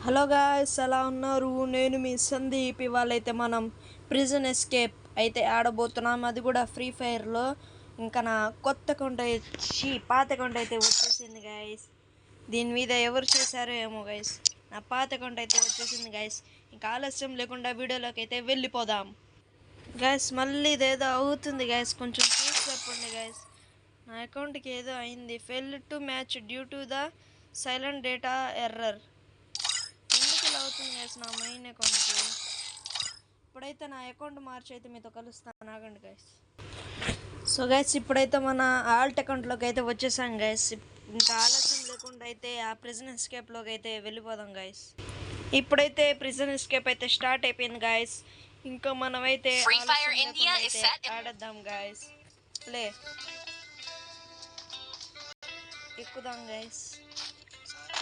Hello guys, ఎలా ఉన్నారు? నేను మీ సందీప్. ఇవాళైతే మనం ప్రిజన్ ఎస్కేప్ అయితే ఆడబోతున్నాం, అది కూడా ఫ్రీ ఫైర్లో. ఇంకా నా కొత్త అకౌంట్ పాత అకౌంట్ అయితే వచ్చేసింది గాయస్. దీని మీద ఎవరు చేశారో ఏమో గైస్. నా పాత అకౌంట్ అయితే వచ్చేసింది గైస్. ఇంకా ఆలస్యం లేకుండా వీడియోలోకి అయితే వెళ్ళిపోదాం గైస్. మళ్ళీ ఇదేదో అవుతుంది గైస్, కొంచెం చూసి చెప్పండి గైస్. నా అకౌంట్కి ఏదో అయింది. Fail to match due to the silent data error. ఇలా అవుతుంది గైస్ నా మెయిన్ అకౌంట్కి. ఇప్పుడైతే నా అకౌంట్ మార్చి అయితే మీతో కలుస్తాను, ఆగండి గైస్. సో గైస్, ఇప్పుడైతే మన ఆల్ట్ అకౌంట్లోకి అయితే వచ్చేసాం గైస్. ఇంకా ఆలస్యం లేకుండా అయితే ఆ ప్రిజన్ ఎస్కేప్లోకి అయితే వెళ్ళిపోదాం గైస్. ఇప్పుడైతే ప్రిజన్ ఎస్కేప్ అయితే స్టార్ట్ అయిపోయింది గైస్. ఇంకా మనమైతే ఆడేద్దాం గైస్. ప్లే ఎక్కుదాం గైస్.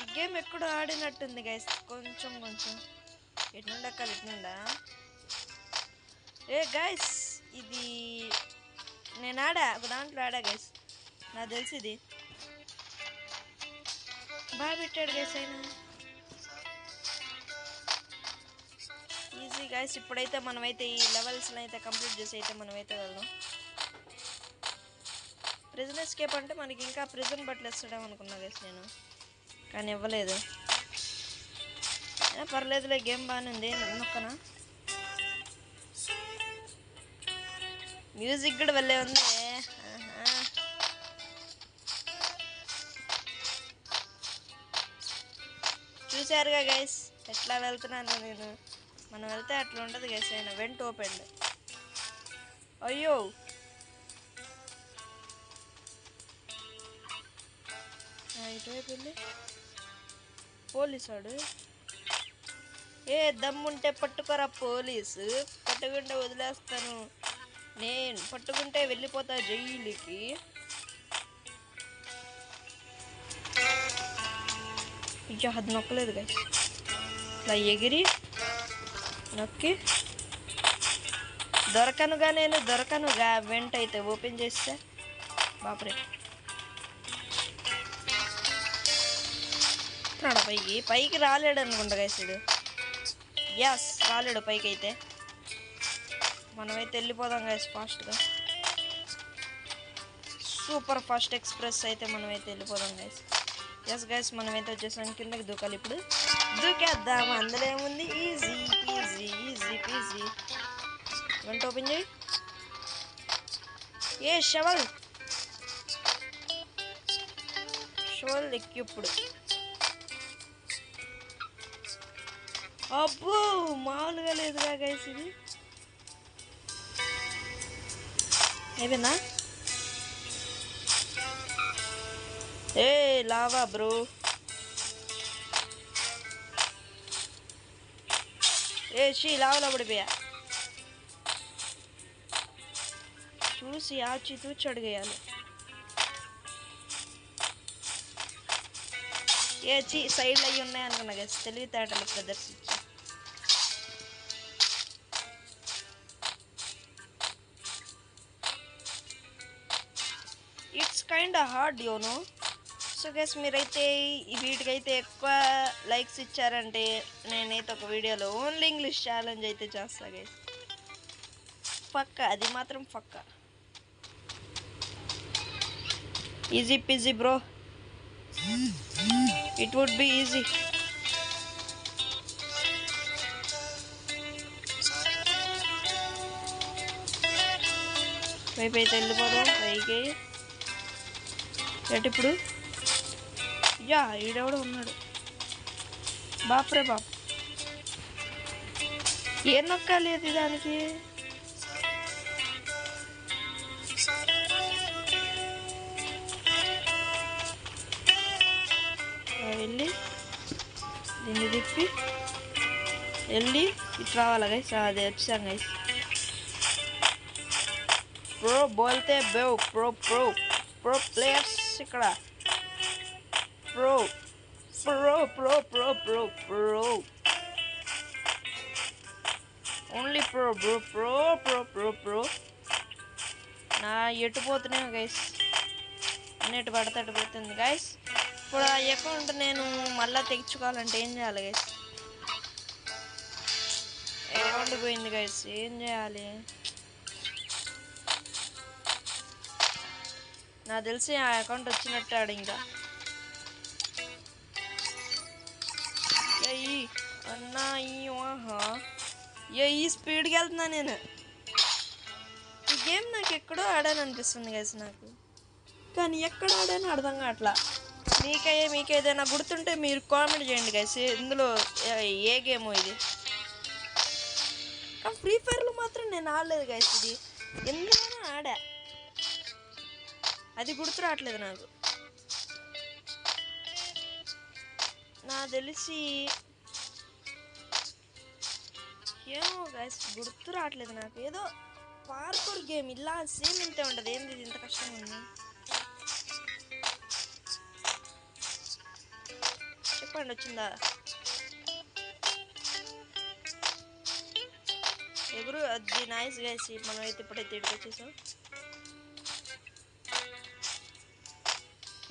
ఈ గేమ్ ఎక్కడ ఆడినట్టుంది గైస్, కొంచెం ఎట్నుండా కలిపినుండా. ఏ గైస్, ఇది నేను ఒక దాంట్లో ఆడా గైస్, నాకు తెలిసి ఇది బాగా పెట్టాడు గైస్. అయినా ఈజీ గైస్. ఇప్పుడైతే మనమైతే ఈ లెవెల్స్ని అయితే కంప్లీట్ చేసి అయితే మనమైతే వెళ్దాం. ప్రిజన్ ఎస్కేప్ అంటే మనకి ఇంకా ప్రిజన్ బట్టలు ఇస్తాడేమో అనుకున్నా గైస్ నేను, కానీ ఇవ్వలేదు. పర్లేదులే, గేమ్ బాగానే ఉంది. నొక్కనా మ్యూజిక్ కూడా వెళ్ళే ఉంది. చూసారుగా గైస్ ఎట్లా వెళ్తున్నాను నేను. మనం వెళ్తే అట్లా ఉండదు గైస్. అయినా వెంట ఓపెన్. అయ్యో, ఇటువైపు వెళ్ళి పోలీసు వాడు. ఏ దమ్ముంటే పట్టుకోరా పోలీసు, పట్టుకుంటే వదిలేస్తాను. నేను పట్టుకుంటే వెళ్ళిపోతా జైలుకి. అయ్యో, అది నొక్కలేదు గైస్. ఇలా ఎగిరి నొక్కి దొరకనుగా వెంట అయితే ఓపెన్ చేస్తే బాపరే. పైకి రాలేడు అనుకుంటా గైస్ వీడు. ఎస్, రాలేడు పైకి అయితే. మనమైతే వెళ్ళిపోదాం గైస్ ఫాస్ట్గా. సూపర్ ఫాస్ట్ ఎక్స్ప్రెస్ అయితే మనమైతే వెళ్ళిపోదాం గైస్. ఎస్ గైస్, మనమైతే వచ్చేసాం. కిందకి దూకాలి ఇప్పుడు. దూకేద్దాం, అందులో ఏముంది. Easy PG, easy PG. వెంట ఓపెన్ చేయి. ఏ షవల్ ఎక్కి ఇప్పుడు. అబ్బో, మామూలుగా లేదుగా గైస్ ఇది. ఏమన్నా ఏ లావా బ్రో. లావలా పడిపోయా. చూసి ఆచి తూచి అడిగేయాలి. సైడ్లు అయ్యి ఉన్నాయి అనుకున్నా గైస్, తెలివితేటలు ప్రదర్శించి. It's kind hard YONO. So guys, మీరైతే వీటికైతే ఎక్కువ లైక్స్ ఇచ్చారంటే నేనైతే ఒక వీడియోలో ఓన్లీ ఇంగ్లీష్ ఛాలెంజ్ అయితే చేస్తా గైస్. పక్క, అది మాత్రం పక్క. Easy peasy bro, it would be easy. Pipe అయితే వెళ్ళిపోదాం పైకి. ఇప్పుడు ఈడెవడో ఉన్నాడు. బాప్రే బాప్, ఏం నొక్కాలేదు దానికి. వెళ్ళి దీన్ని తిప్పి వెళ్ళి ఇటు రావాలా గైస్. అది వచ్చాం గైస్. ప్రో బోల్తే ప్రో ప్లేయర్స్ ఇక్కడ. Pro only pro. నా ఎటు పోతున్నాయి గైస్, అన్నిటి పడతాడు పోతుంది గైస్. ఇప్పుడు ఆ అకౌంట్ నేను మళ్ళీ తెచ్చుకోవాలంటే ఏం చేయాలి గైస్? అకౌంట్ పోయింది గైస్, ఏం చేయాలి? నాకు తెలిసి ఆ అకౌంట్ వచ్చినట్టు ఆడు ఇంకా. ఈ అన్నా ఈ స్పీడ్కి వెళ్తున్నా నేను. ఈ గేమ్ నాకు ఎక్కడో ఆడాను అనిపిస్తుంది గైస్ నాకు, కానీ ఎక్కడ ఆడాను అర్థం కావట్లా. మీకేదైనా గుర్తుంటే మీరు కామెంట్ చేయండి గైస్, ఇందులో ఏ గేమో ఇది. కానీ ఫ్రీ ఫైర్లో మాత్రం నేను ఆడలేదు గైస్, ఇది ఎందులోనో ఆడా, అది గుర్తు రావట్లేదు నాకు. నాకు తెలిసి ఏమో గైస్ గుర్తు రావట్లేదు నాకు. ఏదో పార్కూర్ గేమ్ ఇలా సేమ్ ఇంతే ఉంటుంది. ఏంది ఇది ఇంత కష్టంగా ఉంది? చెప్పండి వచ్చిందా? ఎవరు అది నైస్ గైస్, మనం అయితే ఇప్పుడైతే ఇక్కడికి వచ్చేసాం.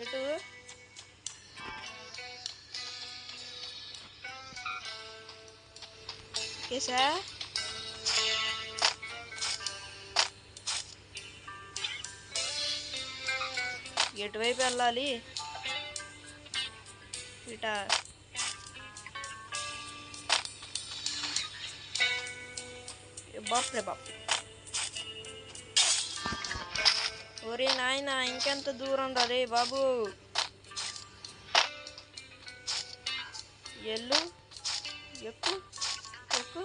ఎటు కేసా? ఎటువైపు వెళ్ళాలి? ఇట బాప్ రే బాప్. ఒరే నాయన ఇంకెంత దూరం రా రే బాబు. ఎల్లు ఎక్కు ఎక్కు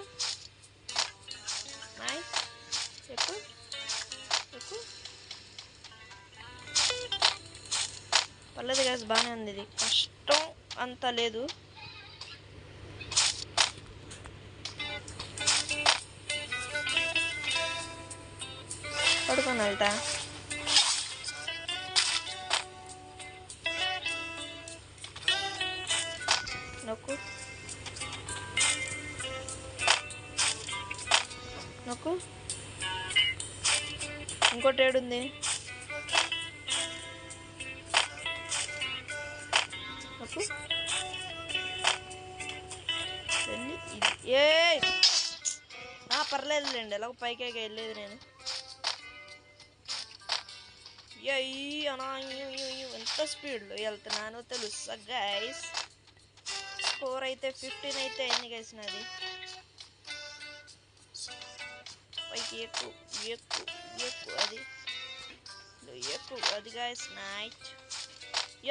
నైస్, ఎక్కు ఎక్కు. పర్లేదు గ్యాస్ బాగానే ఉంది, ఇది కష్టం అంత లేదు. పడుకొని వెళ్తా. నొక్కు నొక్కు. ఇంకోటి ఏడుంది? నొక్కు. వెళ్ళి ఇది ఏ పర్లేదులేండి, ఎలాగో పైకి వెళ్ళేది నేను. ఎంత స్పీడ్లో వెళ్తున్నానో తెలుసా గైస్. స్కోర్ అయితే 15 అయితే అయింది గైస్ నాది. పైకి ఎక్కు ఎక్కు ఎక్కు, అది ఎక్కు, అది గైస్ నైట్.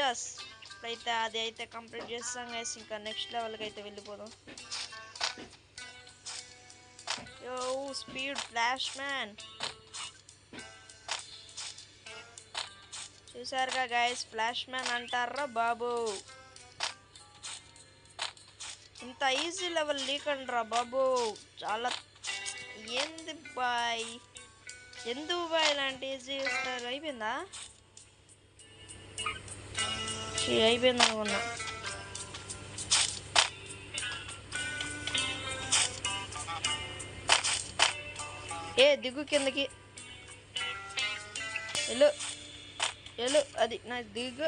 ఎస్ ఇప్పుడైతే అది అయితే కంప్లీట్ చేస్తాం గైస్, ఇంకా నెక్స్ట్ లెవెల్కి అయితే వెళ్ళిపోదాం. స్పీడ్ ఫ్లాష్ మ్యాన్ చూసారుగా గైస్, ఫ్లాష్ మ్యాన్ అంటారా బాబు. ఇంత ఈజీ లెవెల్ లీకండి రా బాబు, చాలా. ఏంది బాయ్, ఎందుకు బాయ్ ఇలాంటి ఈజీ ఇస్తారు? అయిపోయిందా? అయిపోయింది అనుకున్నా. దిగు కిందకి వెళ్ళు వెళ్ళు, అది నా దిగు.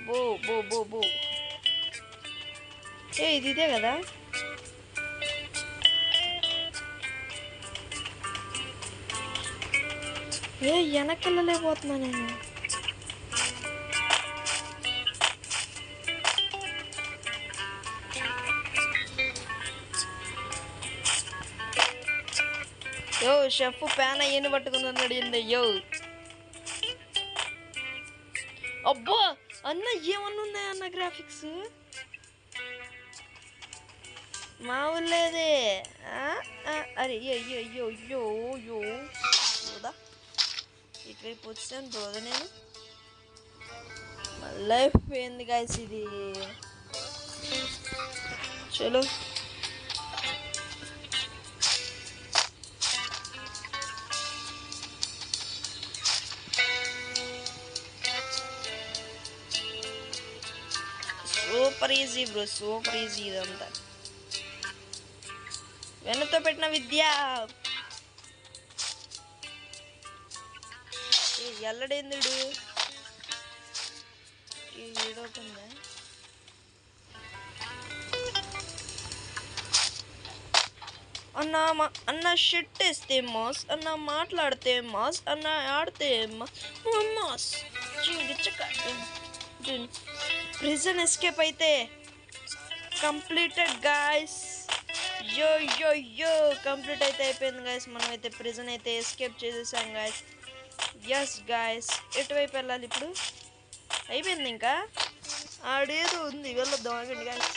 బో బో బో బో. ఇది ఇదే కదా? వెనకెళ్ళలేకపోతున్నా నేను. షెఫ్ ప్యాన్ అయ్యని పట్టుకుందని అడిగింది. అబ్బో అన్న ఏమన్నా ఉన్నాయన్న గ్రాఫిక్స్ మావులేదే. అరే బోదా ఇటువైపు వచ్చాను బోదా నేను. మళ్ళీ అయిపోయింది గాయస్ ఇది. చలో super easy bro, super easy ఇదంతా. వెన్నతో పెట్టిన విద్య. ఎల్లడేందుడు ఏడవుతుందా? అన్న అన్న షిట్ వేస్తే మాస్, అన్న మాట్లాడితే మాస్, అన్న ఆడితే మాస్. ప్రిజన్ ఎస్కేప్ అయితే కంప్లీటెడ్ గాయస్. యో యో యో కంప్లీట్ అయితే అయిపోయింది గాయస్. మనమైతే ప్రిజన్ అయితే ఎస్కేప్ చేసేసాం గాయస్. ఎస్ గాయస్, ఎటువైపు వెళ్ళాలి ఇప్పుడు? అయిపోయింది ఇంకా ఆడేదో ఉంది, వెళ్ళొద్దాం ఆగండి గాయస్.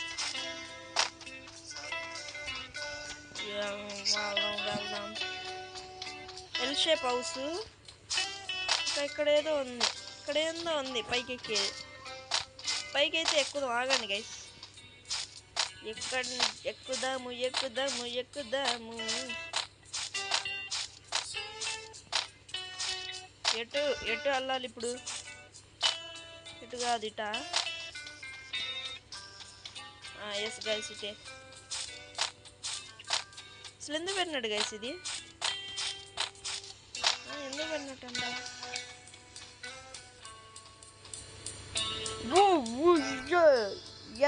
వెళ్దాం. ఎల్ షేప్ హౌస్ ఇంకా ఇక్కడ ఏదో ఉంది పైకి ఎక్కేది. పైకి అయితే ఎక్కుదాం ఆగండి గైస్. ఎక్కుదాము. ఎటు వెళ్ళాలి ఇప్పుడు? ఇటు కాదు, ఇటా? ఎస్ గైస్, ఇటే. అసలు ఎందుకు పెట్టినట్టు గైస్ ఇది? ఎందుకు పెట్టినట్టు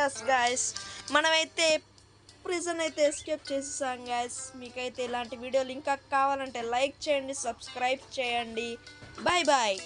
ఎస్ గాయస్, మనమైతే ప్రిజన్ అయితే ఎస్కేప్ చేసేసాం గాయస్. మీకైతే ఇలాంటి వీడియోలు ఇంకా కావాలంటే లైక్ చేయండి, సబ్స్క్రైబ్ చేయండి. Bye bye.